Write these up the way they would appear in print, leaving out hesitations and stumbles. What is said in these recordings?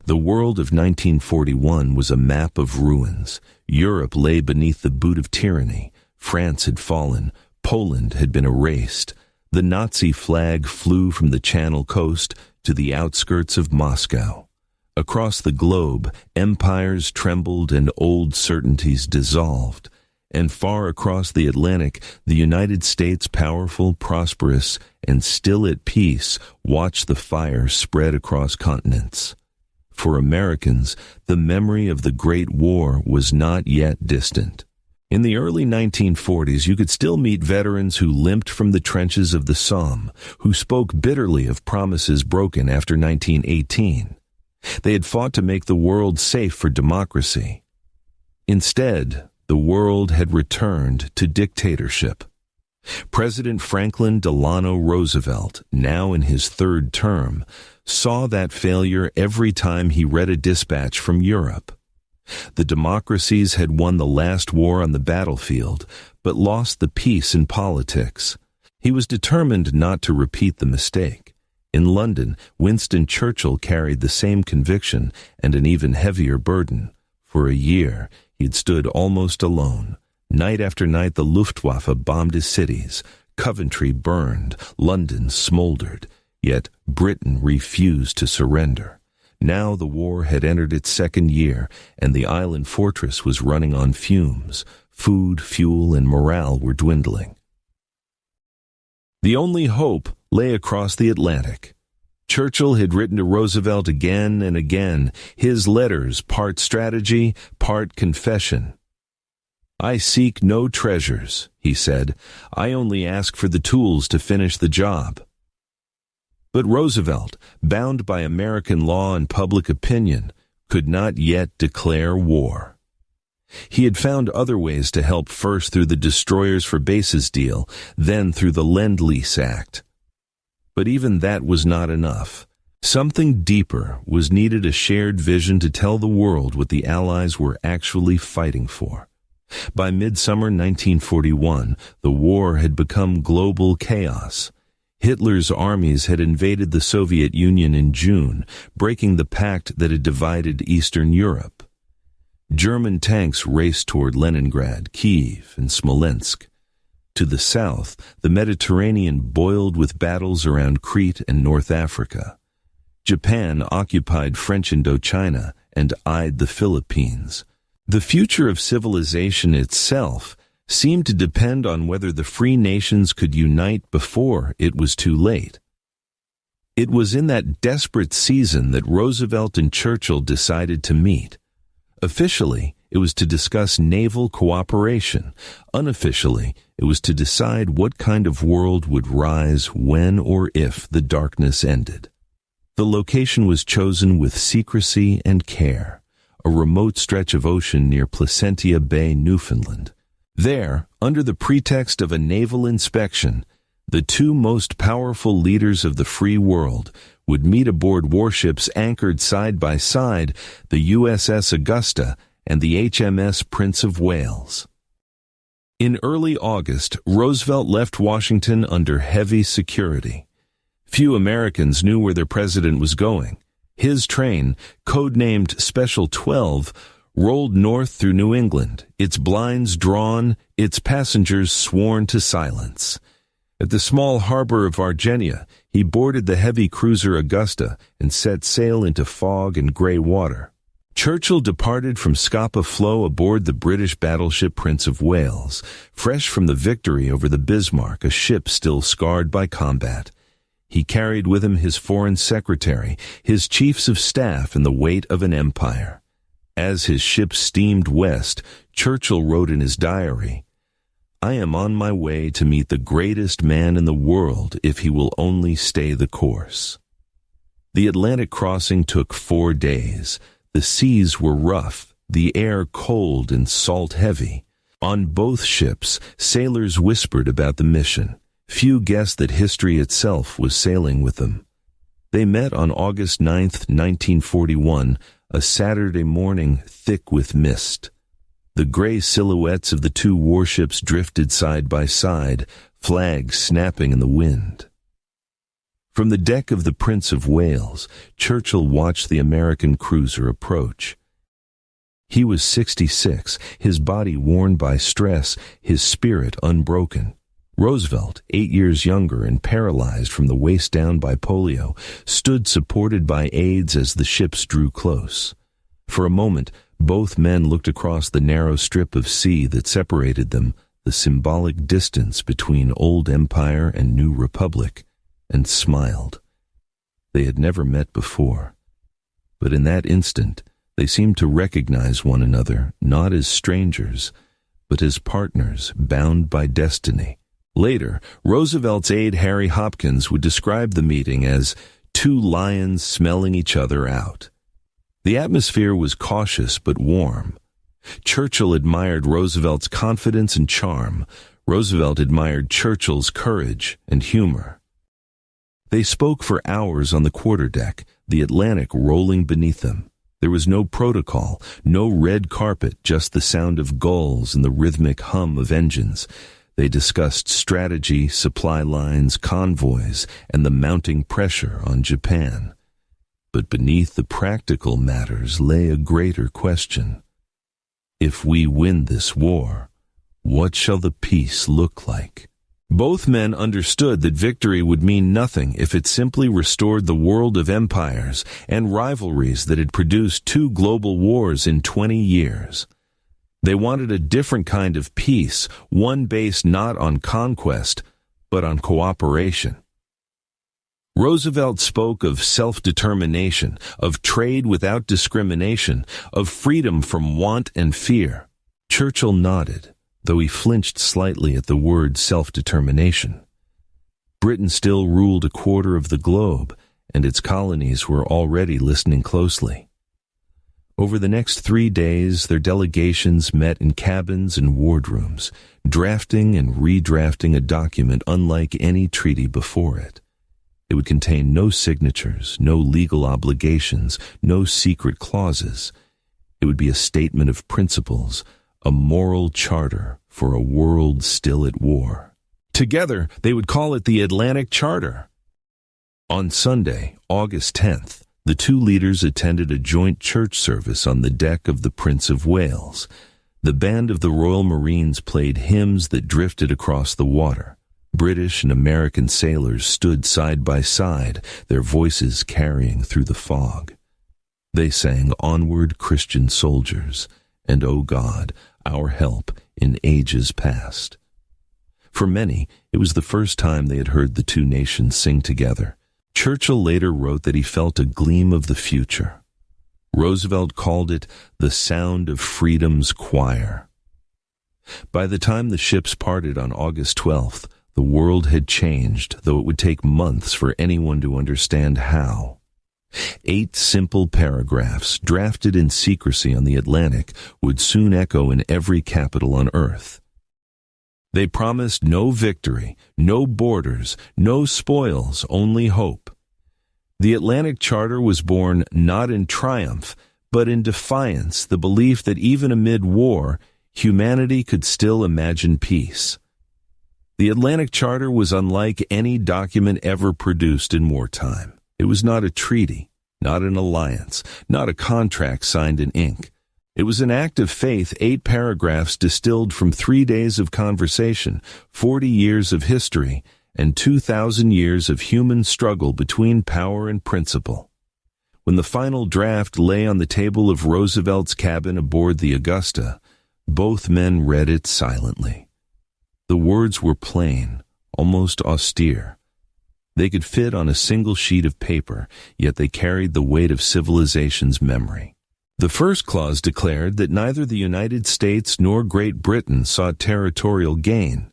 The world of 1941 was a map of ruins. Europe lay beneath the boot of tyranny. France had fallen. Poland had been erased. The Nazi flag flew from the Channel coast to the outskirts of Moscow. Across the globe, empires trembled and old certainties dissolved. And far across the Atlantic, the United States, powerful, prosperous, and still at peace, watched the fire spread across continents. For Americans, the memory of the Great War was not yet distant. In the early 1940s, you could still meet veterans who limped from the trenches of the Somme, who spoke bitterly of promises broken after 1918. They had fought to make the world safe for democracy. Instead, the world had returned to dictatorship. President Franklin Delano Roosevelt, now in his third term, saw that failure every time he read a dispatch from Europe. The democracies had won the last war on the battlefield, but lost the peace in politics. He was determined not to repeat the mistake. In London, Winston Churchill carried the same conviction and an even heavier burden. For a year, he had stood almost alone. Night after night, the Luftwaffe bombed his cities. Coventry burned, London smoldered. Yet Britain refused to surrender. Now the war had entered its second year, and the island fortress was running on fumes. Food, fuel, and morale were dwindling. The only hope lay across the Atlantic. Churchill had written to Roosevelt again and again, his letters part strategy, part confession. "I seek no treasures," he said. "I only ask for the tools to finish the job." But Roosevelt, bound by American law and public opinion, could not yet declare war. He had found other ways to help, first through the Destroyers for Bases deal, then through the Lend-Lease Act. But even that was not enough. Something deeper was needed, a shared vision to tell the world what the Allies were actually fighting for. By midsummer 1941, the war had become global chaos. Hitler's armies had invaded the Soviet Union in June, breaking the pact that had divided Eastern Europe. German tanks raced toward Leningrad, Kiev, and Smolensk. To the south, the Mediterranean boiled with battles around Crete and North Africa. Japan occupied French Indochina and eyed the Philippines. The future of civilization itself seemed to depend on whether the free nations could unite before it was too late. It was in that desperate season that Roosevelt and Churchill decided to meet. Officially, it was to discuss naval cooperation. Unofficially, it was to decide what kind of world would rise when or if the darkness ended. The location was chosen with secrecy and care, a remote stretch of ocean near Placentia Bay, Newfoundland. There, under the pretext of a naval inspection, the two most powerful leaders of the free world would meet aboard warships anchored side by side, the USS Augusta and the HMS Prince of Wales. In early August, Roosevelt left Washington under heavy security. Few Americans knew where their president was going. His train, codenamed Special 12, rolled north through New England, its blinds drawn, its passengers sworn to silence. At the small harbor of Virginia, he boarded the heavy cruiser Augusta and set sail into fog and gray water. Churchill departed from Scapa Flow aboard the British battleship Prince of Wales, fresh from the victory over the Bismarck, a ship still scarred by combat. He carried with him his foreign secretary, his chiefs of staff, and the weight of an empire. As his ship steamed west, Churchill wrote in his diary, "I am on my way to meet the greatest man in the world if he will only stay the course." The Atlantic crossing took 4 days. The seas were rough, the air cold and salt-heavy. On both ships, sailors whispered about the mission. Few guessed that history itself was sailing with them. They met on August 9, 1941, a Saturday morning thick with mist. The gray silhouettes of the two warships drifted side by side, flags snapping in the wind. From the deck of the Prince of Wales, Churchill watched the American cruiser approach. He was 66, his body worn by stress, his spirit unbroken. Roosevelt, 8 years younger and paralyzed from the waist down by polio, stood supported by aides as the ships drew close. For a moment, both men looked across the narrow strip of sea that separated them, the symbolic distance between old empire and new republic, and smiled. They had never met before. But in that instant, they seemed to recognize one another, not as strangers, but as partners bound by destiny. Later, Roosevelt's aide Harry Hopkins would describe the meeting as two lions smelling each other out. The atmosphere was cautious but warm. Churchill admired Roosevelt's confidence and charm. Roosevelt admired Churchill's courage and humor. They spoke for hours on the quarterdeck, the Atlantic rolling beneath them. There was no protocol, no red carpet, just the sound of gulls and the rhythmic hum of engines. They discussed strategy, supply lines, convoys, and the mounting pressure on Japan. But beneath the practical matters lay a greater question. If we win this war, what shall the peace look like? Both men understood that victory would mean nothing if it simply restored the world of empires and rivalries that had produced 2 global wars in 20 years. They wanted a different kind of peace, one based not on conquest, but on cooperation. Roosevelt spoke of self-determination, of trade without discrimination, of freedom from want and fear. Churchill nodded, though he flinched slightly at the word self-determination. Britain still ruled a quarter of the globe, and its colonies were already listening closely. Over the next 3 days, their delegations met in cabins and wardrooms, drafting and redrafting a document unlike any treaty before it. It would contain no signatures, no legal obligations, no secret clauses. It would be a statement of principles, a moral charter for a world still at war. Together, they would call it the Atlantic Charter. On Sunday, August 10th, the two leaders attended a joint church service on the deck of the Prince of Wales. The band of the Royal Marines played hymns that drifted across the water. British and American sailors stood side by side, their voices carrying through the fog. They sang "Onward, Christian Soldiers," and "O God, our help in ages past." For many, it was the first time they had heard the two nations sing together. Churchill later wrote that he felt a gleam of the future. Roosevelt called it the sound of freedom's choir. By the time the ships parted on August 12th, the world had changed, though it would take months for anyone to understand how. 8 simple paragraphs, drafted in secrecy on the Atlantic, would soon echo in every capital on Earth. They promised no victory, no borders, no spoils, only hope. The Atlantic Charter was born not in triumph, but in defiance, the belief that even amid war, humanity could still imagine peace. The Atlantic Charter was unlike any document ever produced in wartime. It was not a treaty, not an alliance, not a contract signed in ink. It was an act of faith, 8 paragraphs distilled from 3 days of conversation, 40 years of history, and 2,000 years of human struggle between power and principle. When the final draft lay on the table of Roosevelt's cabin aboard the Augusta, both men read it silently. The words were plain, almost austere. They could fit on a single sheet of paper, yet they carried the weight of civilization's memory. The first clause declared that neither the United States nor Great Britain sought territorial gain.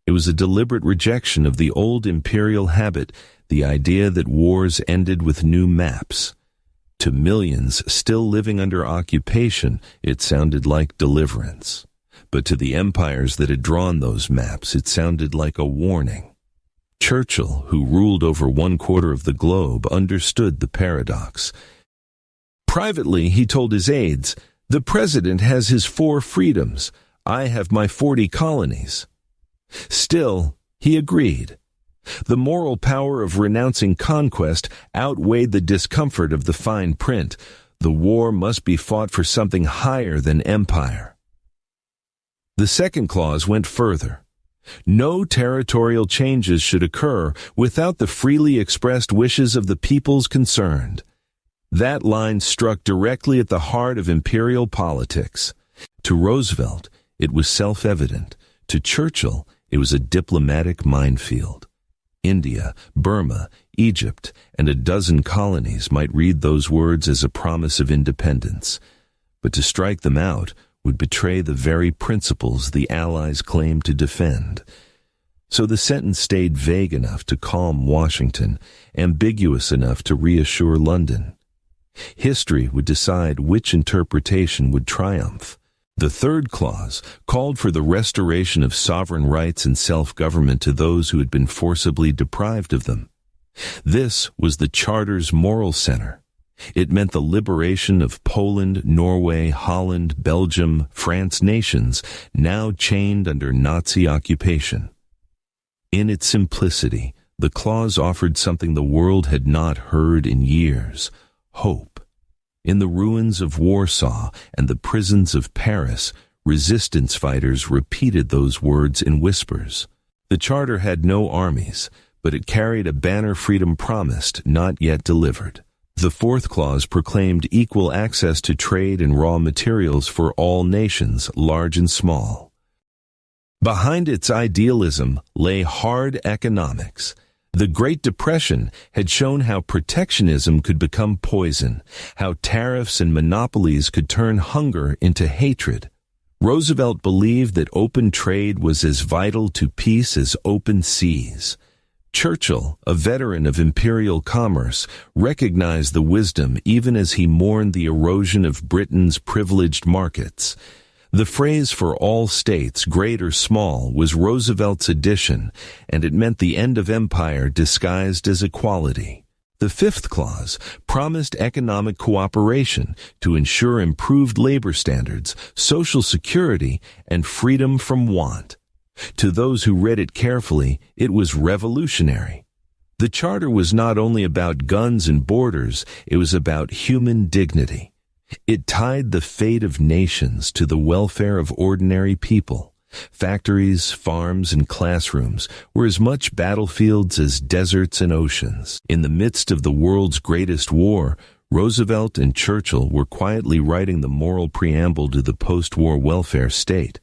It was a deliberate rejection of the old imperial habit, the idea that wars ended with new maps. To millions still living under occupation, it sounded like deliverance. But to the empires that had drawn those maps, it sounded like a warning. Churchill, who ruled over 1/4 of the globe, understood the paradox. Privately, he told his aides, "The president has his 4 freedoms. I have my 40 colonies." Still, he agreed. The moral power of renouncing conquest outweighed the discomfort of the fine print. The war must be fought for something higher than empire. The second clause went further. No territorial changes should occur without the freely expressed wishes of the peoples concerned. That line struck directly at the heart of imperial politics. To Roosevelt, it was self-evident. To Churchill, it was a diplomatic minefield. India, Burma, Egypt, and a dozen colonies might read those words as a promise of independence. But to strike them out would betray the very principles the Allies claimed to defend. So the sentence stayed vague enough to calm Washington, ambiguous enough to reassure London. History would decide which interpretation would triumph. The third clause called for the restoration of sovereign rights and self-government to those who had been forcibly deprived of them. This was the Charter's moral center. It meant the liberation of Poland, Norway, Holland, Belgium, France nations now chained under Nazi occupation. In its simplicity, the clause offered something the world had not heard in years: hope. In the ruins of Warsaw and the prisons of Paris, resistance fighters repeated those words in whispers. The Charter had no armies, but it carried a banner freedom promised, not yet delivered. The fourth clause proclaimed equal access to trade and raw materials for all nations, large and small. Behind its idealism lay hard economics. The Great Depression had shown how protectionism could become poison, how tariffs and monopolies could turn hunger into hatred. Roosevelt believed that open trade was as vital to peace as open seas. Churchill, a veteran of imperial commerce, recognized the wisdom even as he mourned the erosion of Britain's privileged markets. The phrase for all states, great or small, was Roosevelt's addition, and it meant the end of empire disguised as equality. The fifth clause promised economic cooperation to ensure improved labor standards, social security, and freedom from want. To those who read it carefully, it was revolutionary. The Charter was not only about guns and borders, it was about human dignity. It tied the fate of nations to the welfare of ordinary people. Factories, farms, and classrooms were as much battlefields as deserts and oceans. In the midst of the world's greatest war, Roosevelt and Churchill were quietly writing the moral preamble to the post-war welfare state.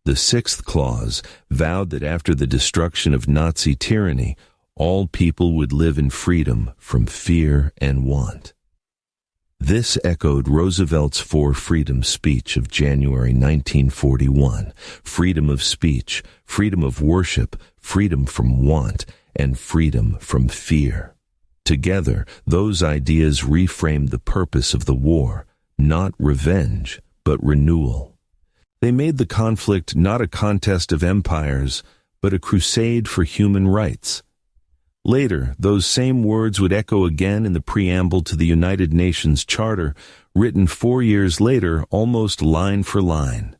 The sixth clause vowed that after the destruction of Nazi tyranny, all people would live in freedom from fear and want. This echoed Roosevelt's Four Freedoms speech of January 1941: freedom of speech, freedom of worship, freedom from want, and freedom from fear. Together, those ideas reframed the purpose of the war, not revenge, but renewal. They made the conflict not a contest of empires, but a crusade for human rights. Later, those same words would echo again in the preamble to the United Nations Charter, written 4 years later almost line for line.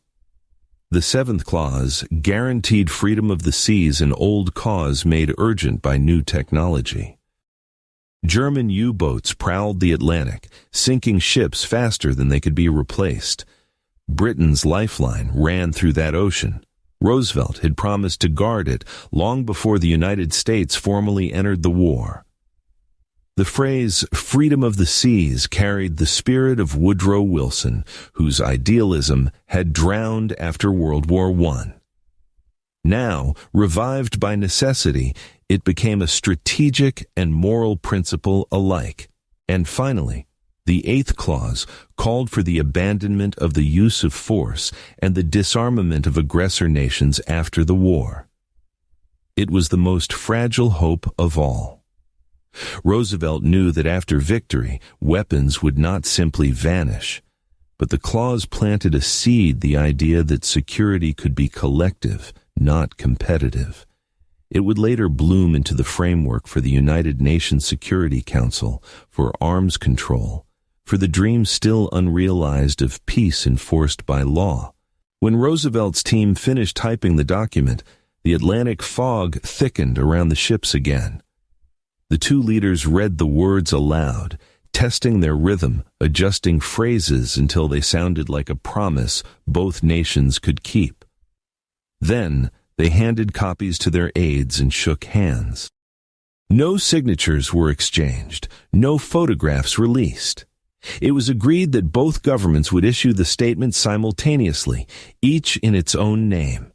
The seventh clause guaranteed freedom of the seas, an old cause made urgent by new technology. German U-boats prowled the Atlantic, sinking ships faster than they could be replaced. Britain's lifeline ran through that ocean. Roosevelt had promised to guard it long before the United States formally entered the war. The phrase freedom of the seas carried the spirit of Woodrow Wilson, whose idealism had drowned after World War I. Now, revived by necessity, it became a strategic and moral principle alike. And finally, the eighth clause called for the abandonment of the use of force and the disarmament of aggressor nations after the war. It was the most fragile hope of all. Roosevelt knew that after victory, weapons would not simply vanish, but the clause planted a seed, the idea that security could be collective, not competitive. It would later bloom into the framework for the United Nations Security Council, for arms control, for the dream still unrealized of peace enforced by law. When Roosevelt's team finished typing the document, The Atlantic fog thickened around the ships again. The two leaders read the words aloud, testing their rhythm, adjusting phrases until they sounded like a promise both nations could keep. Then they handed copies to their aides and shook hands. No signatures were exchanged, no photographs released. It was agreed that both governments would issue the statement simultaneously, each in its own name.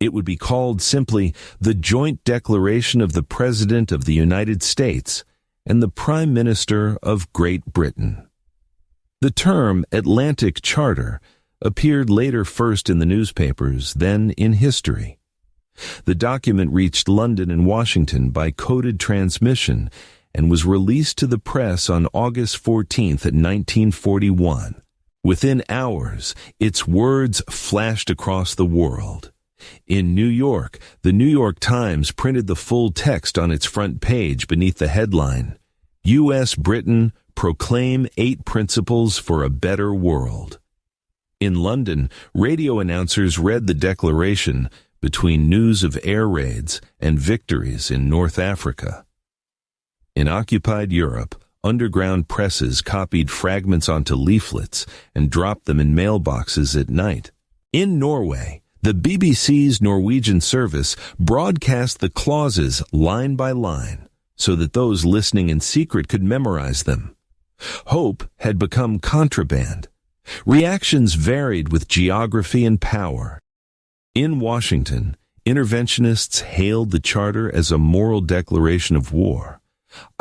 It would be called simply the Joint Declaration of the President of the United States and the Prime Minister of Great Britain. The term Atlantic Charter appeared later first in the newspapers, then in history. The document reached London and Washington by coded transmission and was released to the press on August 14th, 1941. Within hours, its words flashed across the world. In New York, the New York Times printed the full text on its front page beneath the headline, U.S. Britain proclaim 8 principles for a better world. In London, radio announcers read the declaration between news of air raids and victories in North Africa. In occupied Europe, underground presses copied fragments onto leaflets and dropped them in mailboxes at night. In Norway, the BBC's Norwegian service broadcast the clauses line by line so that those listening in secret could memorize them. Hope had become contraband. Reactions varied with geography and power. In Washington, interventionists hailed the charter as a moral declaration of war.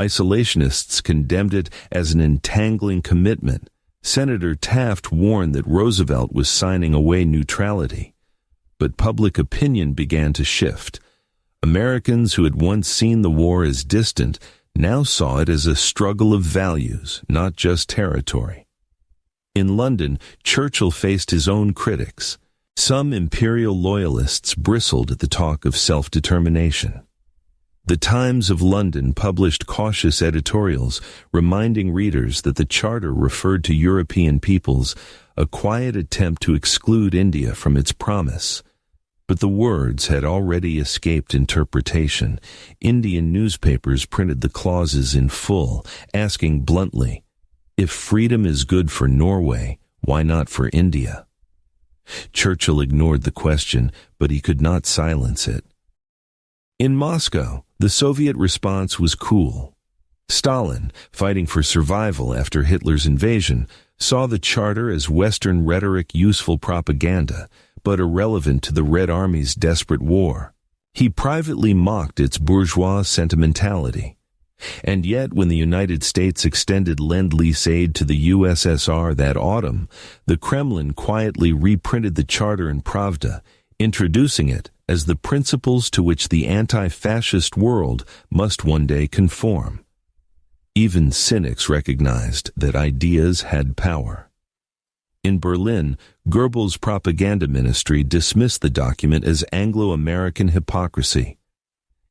Isolationists condemned it as an entangling commitment. Senator Taft warned that Roosevelt was signing away neutrality. But public opinion began to shift. Americans who had once seen the war as distant now saw it as a struggle of values, not just territory. In London, Churchill faced his own critics. Some imperial loyalists bristled at the talk of self-determination. The Times of London published cautious editorials reminding readers that the charter referred to European peoples, a quiet attempt to exclude India from its promise. But the words had already escaped interpretation. Indian newspapers printed the clauses in full, asking bluntly, if freedom is good for Norway, why not for India? Churchill ignored the question, but he could not silence it. In Moscow, the Soviet response was cool. Stalin, fighting for survival after Hitler's invasion, saw the charter as Western rhetoric useful propaganda, but irrelevant to the Red Army's desperate war. He privately mocked its bourgeois sentimentality. And yet, when the United States extended Lend-Lease aid to the USSR that autumn, the Kremlin quietly reprinted the charter in Pravda, introducing it as the principles to which the anti-fascist world must one day conform. Even cynics recognized that ideas had power. In Berlin, Goebbels' propaganda ministry dismissed the document as Anglo-American hypocrisy.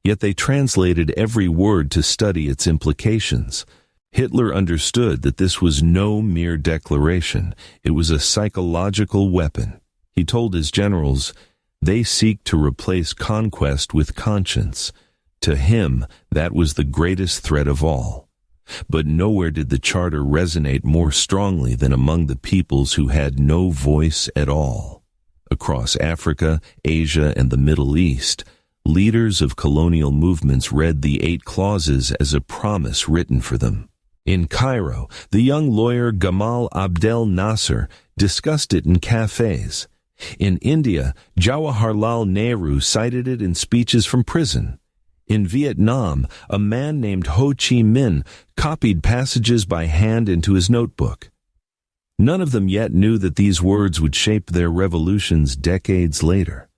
Yet they translated every word to study its implications. Hitler understood that this was no mere declaration. It was a psychological weapon. He told his generals, "They seek to replace conquest with conscience." To him, that was the greatest threat of all. But nowhere did the charter resonate more strongly than among the peoples who had no voice at all. Across Africa, Asia, and the Middle East, leaders of colonial movements read the 8 clauses as a promise written for them. In Cairo, the young lawyer Gamal Abdel Nasser discussed it in cafes. In India, Jawaharlal Nehru cited it in speeches from prison. In Vietnam, a man named Ho Chi Minh copied passages by hand into his notebook. None of them yet knew that these words would shape their revolutions decades later.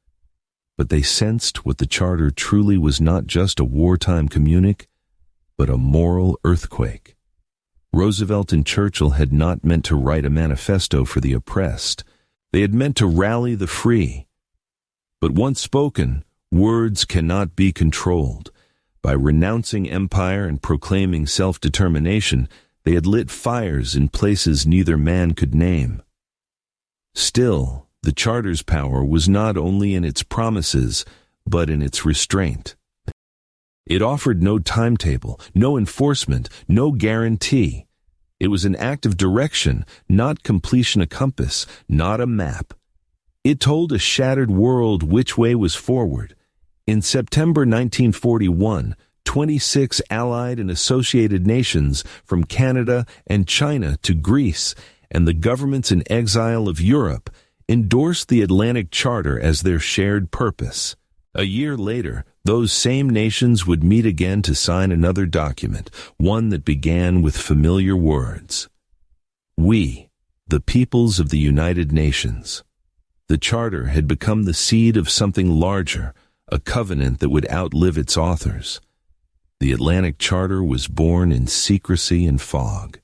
But they sensed what the charter truly was, not just a wartime communique, but a moral earthquake. Roosevelt and Churchill had not meant to write a manifesto for the oppressed. They had meant to rally the free. But once spoken, words cannot be controlled. By renouncing empire and proclaiming self-determination, they had lit fires in places neither man could name. Still, the charter's power was not only in its promises, but in its restraint. It offered no timetable, no enforcement, no guarantee. It was an act of direction, not completion a compass, not a map. It told a shattered world which way was forward. In September 1941, 26 allied and associated nations from Canada and China to Greece and the governments in exile of Europe endorsed the Atlantic Charter as their shared purpose. A year later, those same nations would meet again to sign another document, one that began with familiar words. We, the peoples of the United Nations. The Charter had become the seed of something larger, a covenant that would outlive its authors. The Atlantic Charter was born in secrecy and fog,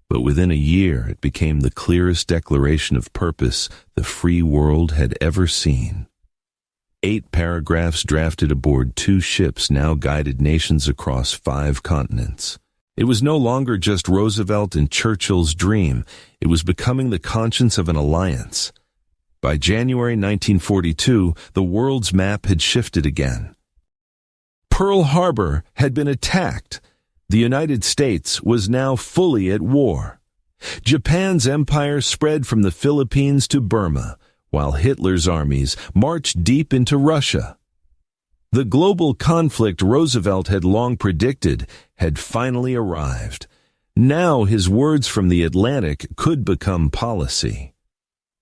but within a year it became the clearest declaration of purpose the free world had ever seen. 8 paragraphs drafted aboard 2 ships now guided nations across 5 continents. It was no longer just Roosevelt and Churchill's dream. It was becoming the conscience of an alliance. By January 1942, the world's map had shifted again. Pearl Harbor had been attacked. The United States was now fully at war. Japan's empire spread from the Philippines to Burma, while Hitler's armies marched deep into Russia. The global conflict Roosevelt had long predicted had finally arrived. Now his words from the Atlantic could become policy.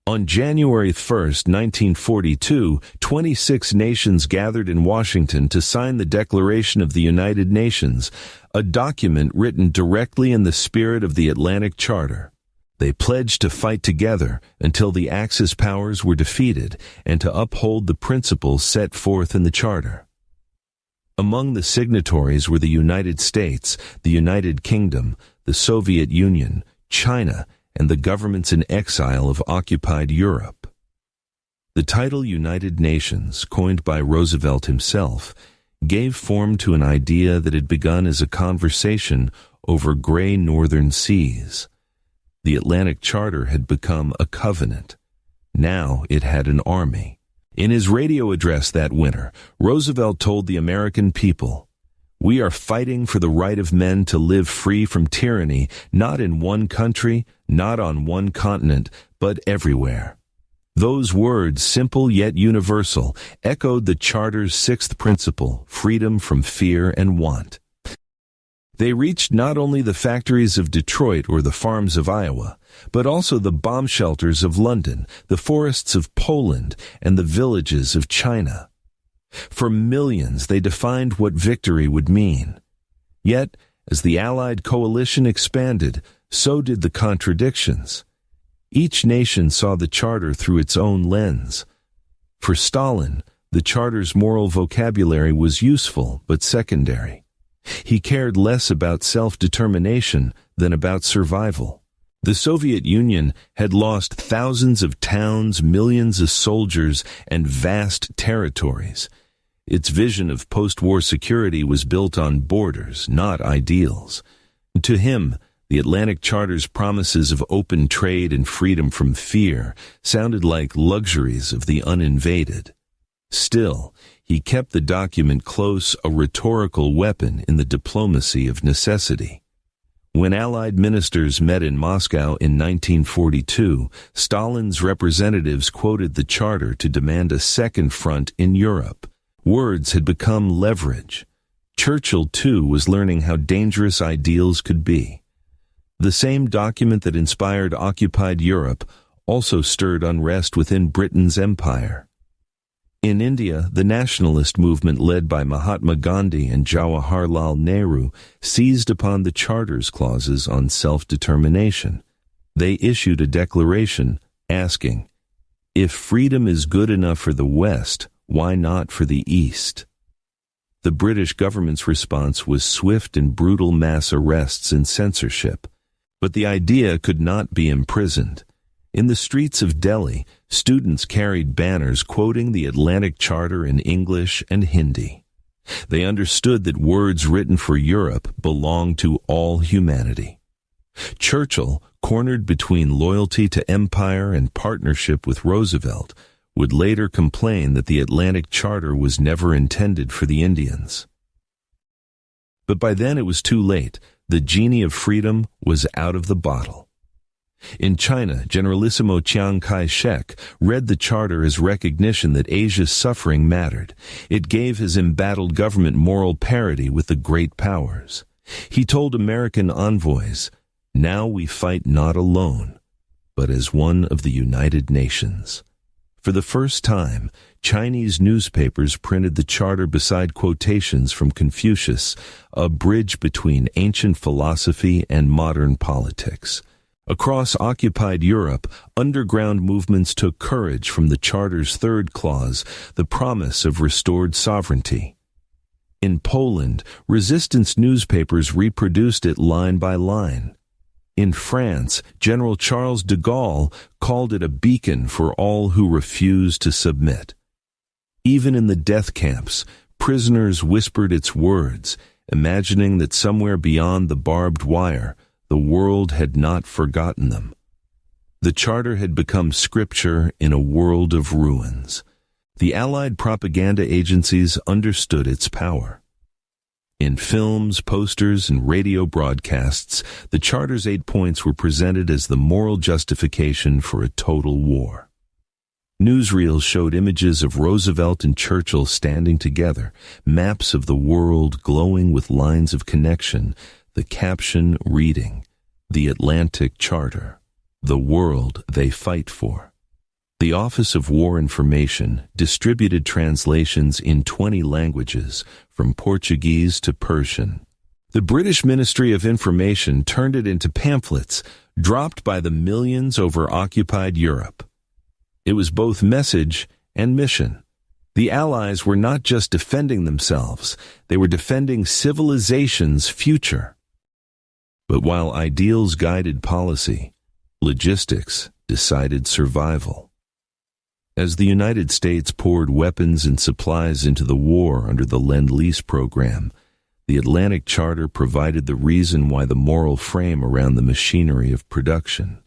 On January 1, 1942, 26 nations gathered in Washington to sign the Declaration of the United Nations, a document written directly in the spirit of the Atlantic Charter. They pledged to fight together until the Axis powers were defeated and to uphold the principles set forth in the Charter. Among the signatories were the United States, the United Kingdom, the Soviet Union, China, and the governments in exile of occupied Europe. The title United Nations, coined by Roosevelt himself, gave form to an idea that had begun as a conversation over gray northern seas. The Atlantic Charter had become a covenant. Now it had an army. In his radio address that winter, Roosevelt told the American people, "We are fighting for the right of men to live free from tyranny, not in one country, not on one continent, but everywhere." Those words, simple yet universal, echoed the Charter's 6th principle, freedom from fear and want. They reached not only the factories of Detroit or the farms of Iowa, but also the bomb shelters of London, the forests of Poland, and the villages of China. For millions, they defined what victory would mean. Yet, as the Allied coalition expanded, so did the contradictions. Each nation saw the Charter through its own lens. For Stalin, the Charter's moral vocabulary was useful but secondary. He cared less about self-determination than about survival. The Soviet Union had lost thousands of towns, millions of soldiers, and vast territories. Its vision of post-war security was built on borders, not ideals. To him, the Atlantic Charter's promises of open trade and freedom from fear sounded like luxuries of the uninvaded. Still, he kept the document close, a rhetorical weapon in the diplomacy of necessity. When Allied ministers met in Moscow in 1942, Stalin's representatives quoted the Charter to demand a second front in Europe. Words had become leverage. Churchill, too, was learning how dangerous ideals could be. The same document that inspired occupied Europe also stirred unrest within Britain's empire. In India, the nationalist movement led by Mahatma Gandhi and Jawaharlal Nehru seized upon the Charter's clauses on self-determination. They issued a declaration asking, "If freedom is good enough for the West, why not for the East?" The British government's response was swift and brutal mass arrests and censorship. But the idea could not be imprisoned. In the streets of Delhi, students carried banners quoting the Atlantic Charter in English and Hindi. They understood that words written for Europe belonged to all humanity. Churchill, cornered between loyalty to empire and partnership with Roosevelt, would later complain that the Atlantic Charter was never intended for the Indians. But by then it was too late. The genie of freedom was out of the bottle. In China, Generalissimo Chiang Kai-shek read the charter as recognition that Asia's suffering mattered. It gave his embattled government moral parity with the great powers. He told American envoys, "Now we fight not alone, but as one of the United Nations." For the first time, Chinese newspapers printed the charter beside quotations from Confucius, a bridge between ancient philosophy and modern politics. Across occupied Europe, underground movements took courage from the charter's third clause, the promise of restored sovereignty. In Poland, resistance newspapers reproduced it line by line. In France, General Charles de Gaulle called it a beacon for all who refused to submit. Even in the death camps, prisoners whispered its words, imagining that somewhere beyond the barbed wire, the world had not forgotten them. The charter had become scripture in a world of ruins. The Allied propaganda agencies understood its power. In films, posters, and radio broadcasts, the Charter's 8 points were presented as the moral justification for a total war. Newsreels showed images of Roosevelt and Churchill standing together, maps of the world glowing with lines of connection, the caption reading, "The Atlantic Charter, the world they fight for." The Office of War Information distributed translations in 20 languages, from Portuguese to Persian. The British Ministry of Information turned it into pamphlets, dropped by the millions over occupied Europe. It was both message and mission. The Allies were not just defending themselves, they were defending civilization's future. But while ideals guided policy, logistics decided survival. As the United States poured weapons and supplies into the war under the Lend-Lease program, the Atlantic Charter provided the reason why the moral frame around the machinery of production.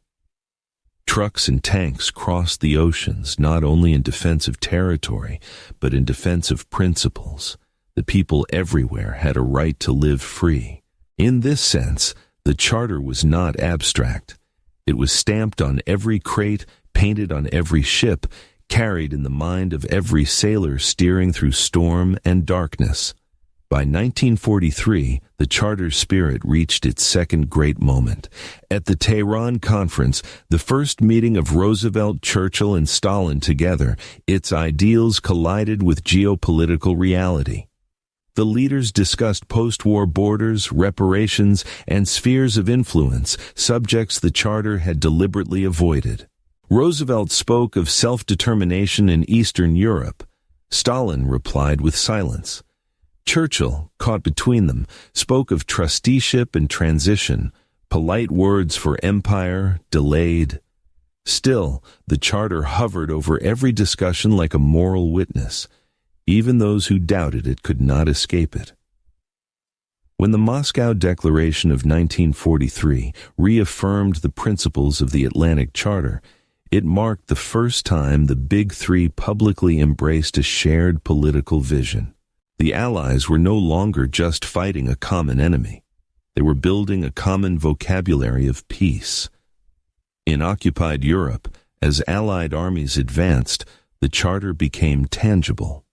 Trucks and tanks crossed the oceans not only in defense of territory, but in defense of principles. The people everywhere had a right to live free. In this sense, the Charter was not abstract. It was stamped on every crate, painted on every ship, carried in the mind of every sailor steering through storm and darkness. By 1943, the Charter's spirit reached its second great moment. At the Tehran Conference, the first meeting of Roosevelt, Churchill, and Stalin together, its ideals collided with geopolitical reality. The leaders discussed post-war borders, reparations, and spheres of influence, subjects the Charter had deliberately avoided. Roosevelt spoke of self-determination in Eastern Europe. Stalin replied with silence. Churchill, caught between them, spoke of trusteeship and transition, polite words for empire, delayed. Still, the Charter hovered over every discussion like a moral witness. Even those who doubted it could not escape it. When the Moscow Declaration of 1943 reaffirmed the principles of the Atlantic Charter, it marked the first time the Big Three publicly embraced a shared political vision. The Allies were no longer just fighting a common enemy. They were building a common vocabulary of peace. In occupied Europe, as Allied armies advanced, the Charter became tangible.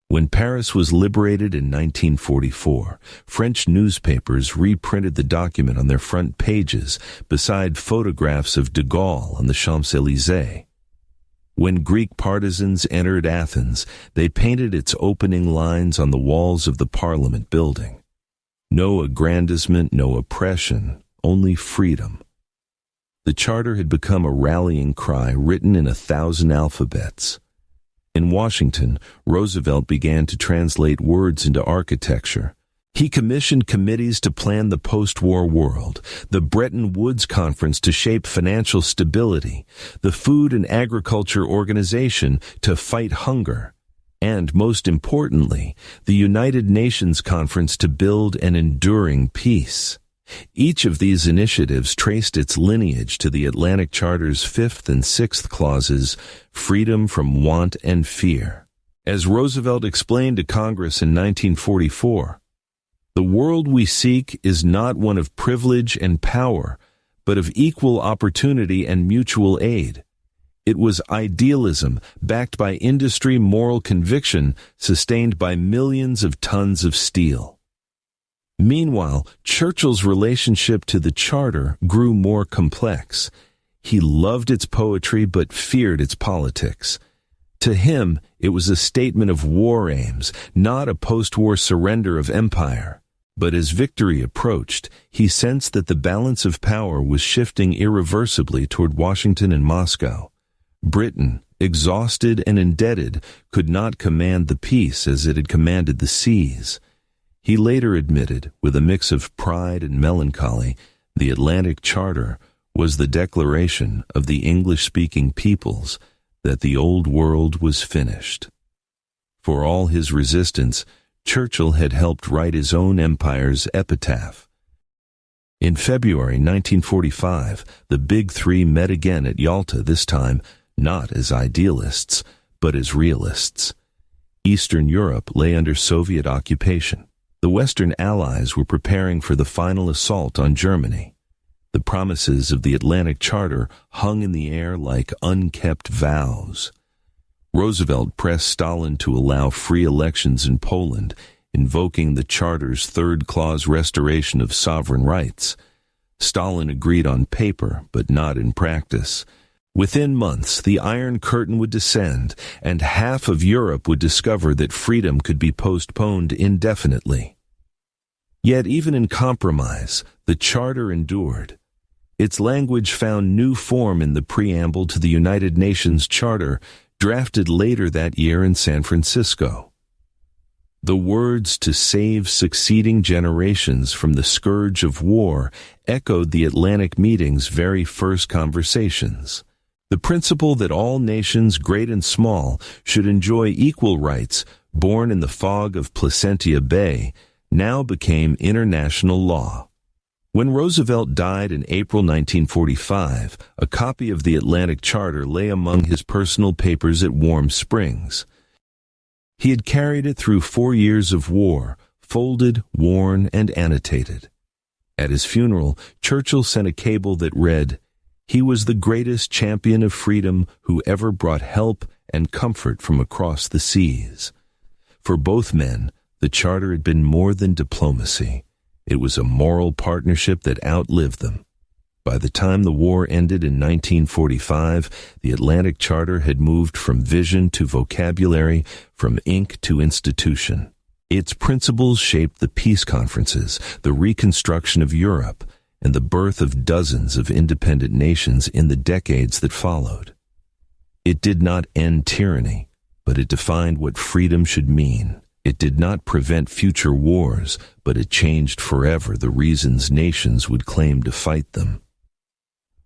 When Paris was liberated in 1944, French newspapers reprinted the document on their front pages beside photographs of de Gaulle on the Champs-Élysées. When Greek partisans entered Athens, they painted its opening lines on the walls of the Parliament building. No aggrandizement, no oppression, only freedom. The Charter had become a rallying cry written in 1,000 alphabets. In Washington, Roosevelt began to translate words into architecture. He commissioned committees to plan the post-war world, the Bretton Woods Conference to shape financial stability, the Food and Agriculture Organization to fight hunger, and, most importantly, the United Nations Conference to build an enduring peace. Each of these initiatives traced its lineage to the Atlantic Charter's 5th and 6th clauses, freedom from want and fear. As Roosevelt explained to Congress in 1944, "The world we seek is not one of privilege and power, but of equal opportunity and mutual aid." It was idealism backed by industry moral conviction sustained by millions of tons of steel. Meanwhile, Churchill's relationship to the Charter grew more complex. He loved its poetry but feared its politics. To him, it was a statement of war aims, not a post-war surrender of empire. But as victory approached, he sensed that the balance of power was shifting irreversibly toward Washington and Moscow. Britain, exhausted and indebted, could not command the peace as it had commanded the seas. He later admitted, with a mix of pride and melancholy, the Atlantic Charter was the declaration of the English-speaking peoples that the old world was finished. For all his resistance, Churchill had helped write his own empire's epitaph. In February 1945, the Big Three met again at Yalta, this time not as idealists, but as realists. Eastern Europe lay under Soviet occupation. The Western Allies were preparing for the final assault on Germany. The promises of the Atlantic Charter hung in the air like unkept vows. Roosevelt pressed Stalin to allow free elections in Poland, invoking the Charter's third clause restoration of sovereign rights. Stalin agreed on paper, but not in practice. Within months, the Iron Curtain would descend, and half of Europe would discover that freedom could be postponed indefinitely. Yet even in compromise, the Charter endured. Its language found new form in the preamble to the United Nations Charter, drafted later that year in San Francisco. The words "to save succeeding generations from the scourge of war" echoed the Atlantic meeting's very first conversations. The principle that all nations, great and small, should enjoy equal rights, born in the fog of Placentia Bay, now became international law. When Roosevelt died in April 1945, a copy of the Atlantic Charter lay among his personal papers at Warm Springs. He had carried it through 4 years of war, folded, worn, and annotated. At his funeral, Churchill sent a cable that read, "He was the greatest champion of freedom who ever brought help and comfort from across the seas." For both men, the Charter had been more than diplomacy. It was a moral partnership that outlived them. By the time the war ended in 1945, the Atlantic Charter had moved from vision to vocabulary, from ink to institution. Its principles shaped the peace conferences, the reconstruction of Europe, and the birth of dozens of independent nations in the decades that followed. It did not end tyranny, but it defined what freedom should mean. It did not prevent future wars, but it changed forever the reasons nations would claim to fight them.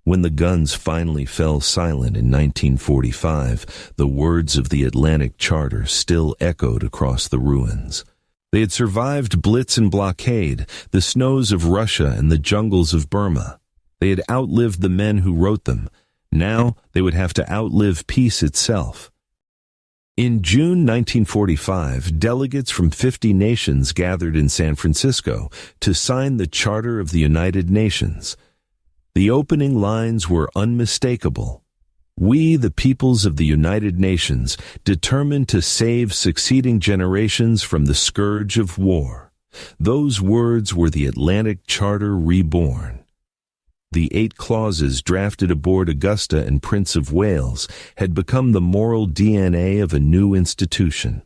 When the guns finally fell silent in 1945, the words of the Atlantic Charter still echoed across the ruins. They had survived blitz and blockade, the snows of Russia and the jungles of Burma. They had outlived the men who wrote them. Now they would have to outlive peace itself. In June 1945, delegates from 50 nations gathered in San Francisco to sign the Charter of the United Nations. The opening lines were unmistakable. "We, the peoples of the United Nations, determined to save succeeding generations from the scourge of war." Those words were the Atlantic Charter reborn. The 8 clauses drafted aboard Augusta and Prince of Wales had become the moral DNA of a new institution.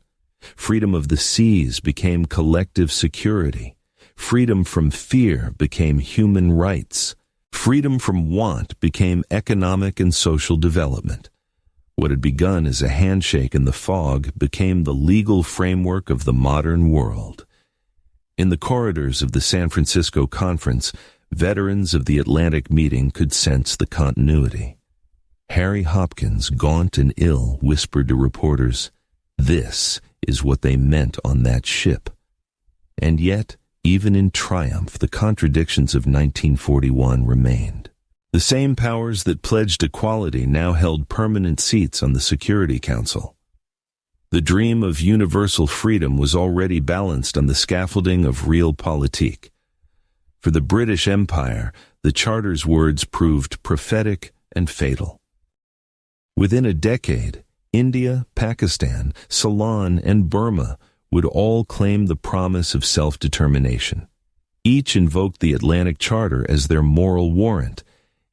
Freedom of the seas became collective security. Freedom from fear became human rights. Freedom from want became economic and social development. What had begun as a handshake in the fog became the legal framework of the modern world. In the corridors of the San Francisco Conference, veterans of the Atlantic meeting could sense the continuity. Harry Hopkins, gaunt and ill, whispered to reporters, "This is what they meant on that ship." And yet, even in triumph, the contradictions of 1941 remained. The same powers that pledged equality now held permanent seats on the Security Council. The dream of universal freedom was already balanced on the scaffolding of realpolitik. For the British Empire, the Charter's words proved prophetic and fatal. Within a decade, India, Pakistan, Ceylon, and Burma would all claim the promise of self-determination. Each invoked the Atlantic Charter as their moral warrant.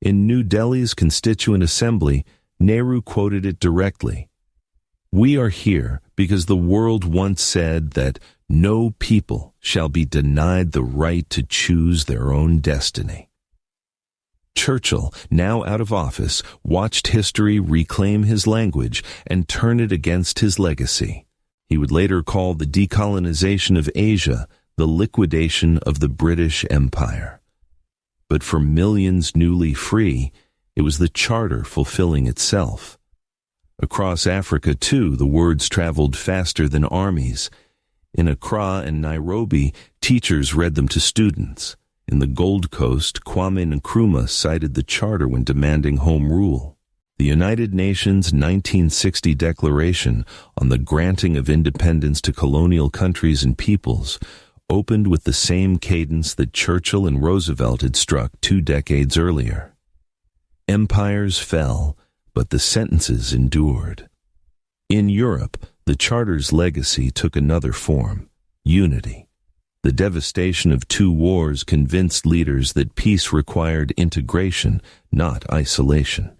In New Delhi's Constituent Assembly, Nehru quoted it directly. "We are here because the world once said that no people shall be denied the right to choose their own destiny." Churchill, now out of office, watched history reclaim his language and turn it against his legacy. He would later call the decolonization of Asia the liquidation of the British Empire. But for millions newly free, it was the Charter fulfilling itself. Across Africa, too, the words traveled faster than armies. In Accra and Nairobi, teachers read them to students. In the Gold Coast, Kwame Nkrumah cited the Charter when demanding home rule. The United Nations 1960 Declaration on the granting of independence to colonial countries and peoples opened with the same cadence that Churchill and Roosevelt had struck 2 decades earlier. Empires fell, but the sentences endured. In Europe, the Charter's legacy took another form: unity. The devastation of 2 wars convinced leaders that peace required integration, not isolation.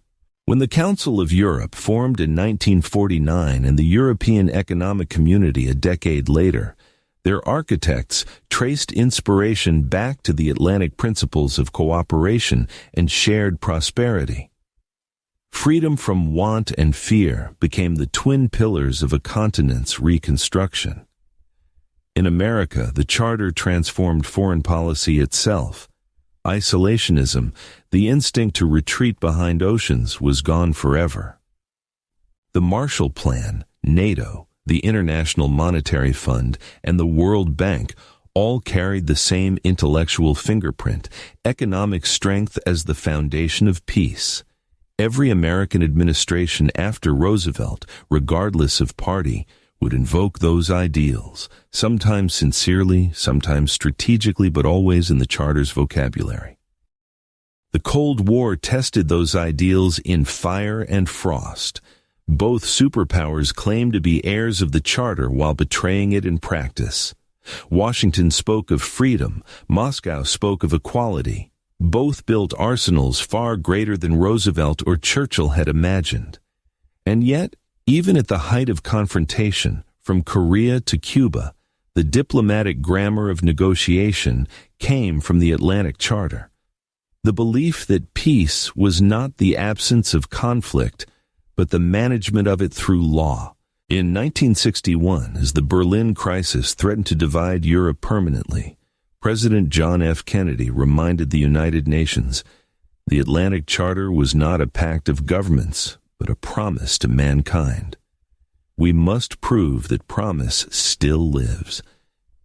When the Council of Europe formed in 1949 and the European Economic Community a decade later, their architects traced inspiration back to the Atlantic principles of cooperation and shared prosperity. Freedom from want and fear became the twin pillars of a continent's reconstruction. In America, the Charter transformed foreign policy itself. Isolationism, the instinct to retreat behind oceans, was gone forever. The Marshall Plan, NATO, the International Monetary Fund, and the World Bank all carried the same intellectual fingerprint: economic strength as the foundation of peace. Every American administration after Roosevelt, regardless of party, would invoke those ideals, sometimes sincerely, sometimes strategically, but always in the Charter's vocabulary. The Cold War tested those ideals in fire and frost. Both superpowers claimed to be heirs of the Charter while betraying it in practice. Washington spoke of freedom, Moscow spoke of equality. Both built arsenals far greater than Roosevelt or Churchill had imagined. And yet, even at the height of confrontation, from Korea to Cuba, the diplomatic grammar of negotiation came from the Atlantic Charter. The belief that peace was not the absence of conflict, but the management of it through law. In 1961, as the Berlin crisis threatened to divide Europe permanently, President John F. Kennedy reminded the United Nations, the Atlantic Charter was not a pact of governments, but a promise to mankind. We must prove that promise still lives.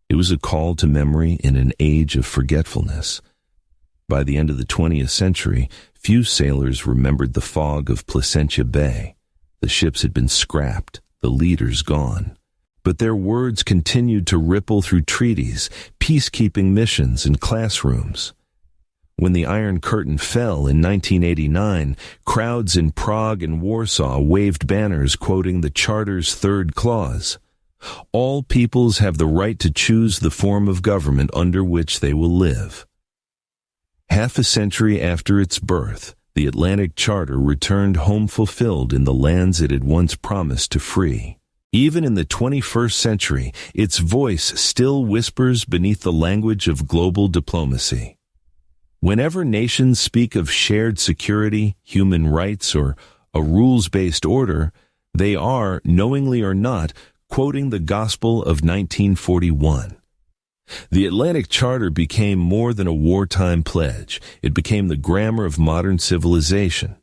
It was a call to memory in an age of forgetfulness. By the end of the 20th century, few sailors remembered the fog of Placentia Bay. The ships had been scrapped, the leaders gone. But their words continued to ripple through treaties, peacekeeping missions, and classrooms. When the Iron Curtain fell in 1989, crowds in Prague and Warsaw waved banners quoting the Charter's 3rd clause. All peoples have the right to choose the form of government under which they will live. Half a century after its birth, the Atlantic Charter returned home fulfilled in the lands it had once promised to free. Even in the 21st century, its voice still whispers beneath the language of global diplomacy. Whenever nations speak of shared security, human rights, or a rules-based order, they are, knowingly or not, quoting the gospel of 1941. The Atlantic Charter became more than a wartime pledge. It became the grammar of modern civilization.